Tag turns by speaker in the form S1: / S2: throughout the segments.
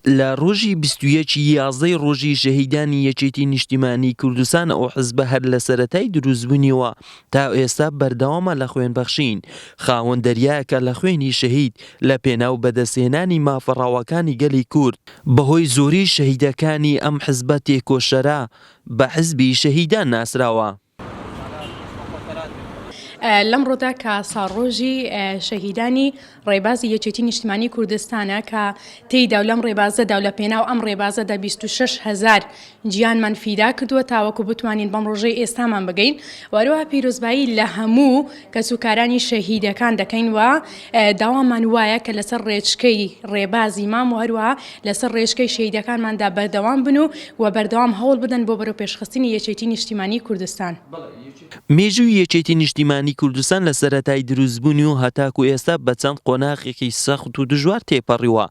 S1: لە ڕۆژی 21 یازدەی ڕۆژی شەهیدانی یەکێتی نیشتیمانی کوردستان ئەو حیزبە هەر لە سەرەتای دروستبوونیەوە تا ئێستا بەردەوامە لە خوێنبەخشین خاوەن دەریایەکە لە خوێنی شەهید لە پێناو بەدەستهێنانی مافەڕاوەکانی گەلی کورد بەهۆی زۆری شەهیدەکانی ئەم حیزبە تێکۆشەرا بە حیزبی شەهیدان ناسراوە.
S2: لەم ڕۆدا کە ساڕۆژی شەهیدانی ڕێبازی یەکێتی نیشتیمانی کوردستانە کە تێیدا و لەم ڕێبازەدا و لە پێناو ئەم ڕێبازەدا 26,000 گیانمان فیدا کردووە تاوەکو بتوانین بەم ڕۆژەی ئێستامان بگەین وەروەها پیرۆزبایی لە هەموو کەسوکارانی شەهیدەکان دەکەین و داوامان وایە کە لەسەر ڕێچکەی ڕێبازی مام و هەروەها لەسەر ڕێچکەی شەهیدەکانماندا بەردەوام بن و بەردەوام هەوڵ بدەن بۆ بەرەو پێشخستنی یەکێتی نیشتیمانی کوردستان.
S1: مێژووی یەکێتی نیشتیمانی کوردستان لە سەرەتای دروستبوونی و هەتاکو ئێستا بە چەند قۆناغێکی سەخت و دژوار تێپەڕیوە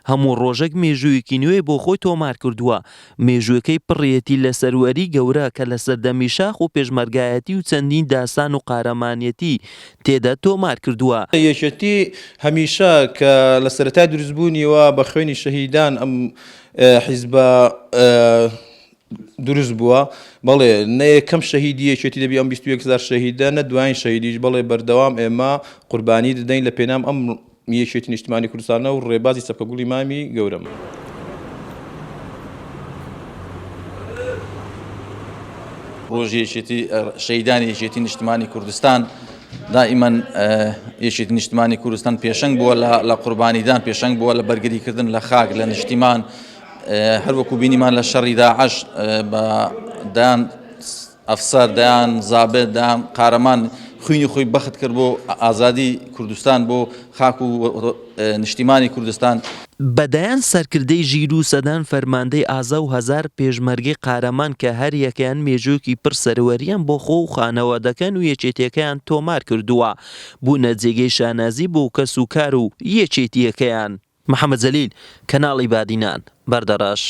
S1: هەموو ڕۆژێک مێژوویەکی نوێ بۆ خۆی تۆمار کردووە مێژووەکەی پڕیەتی لە سەروەری گەورە کە لە سەردەمی شاخ و پێشمەرگایەتی و چەندین داسان و قارەمانیەتی تێدا تۆمار کردووە.
S3: یەکێتی هەمیشە کە لە سەرەتای دروستبوونیەوە بە خوێنی شەهیدان ئەم حیزبە دروست بووە بەڵێ نەیەکەم شەهیدی یەکێتی دەبی ئەم 21,000 شەهیدە نە دوایین شەهیدیش بەڵێ بەردەوام ئێمە قوربانی دەدەین لە پێنام ئەم یەکێتی نیشتیمانی کوردستانە و ڕێبازی سەپکەگوڵی مامی گەورەم.
S4: ڕۆژی یەکێتی شەهیدانی یەکێتی نیشتیمانی کوردستان دائیمەن یەکێتی نیشتیمانی کوردستان پێشەنگ بووە لە قوربانیدان پێشەنگ بووە لە بەرگریکردن لە خاک لە نیشتیمان هەروەکو بینیمان لە شەڕی داعش بە دایان ئەفسەر دایان زابێت دایان قارەمان خوێنی خۆی بەخت کرد بۆ ئازادی کوردستان بۆ خاک و نیشتیمانی کوردستان.
S1: بەدایان سەرکردەی ژیر و سەدان فەرماندەی ئازا و هەزار پێشمەرگەی قارەمان کە هەر یەکەیان مێژووکی پڕ سەروەریان بۆ خۆ و خانەوادەکان و یەکێتیەکەیان تۆمار کردووە بوونە جێگەی شانازی بۆ کەس و کار و یەکێتیەکەیان. محەممەد جەلیل کەناڵی بادینان بەردەڕاش.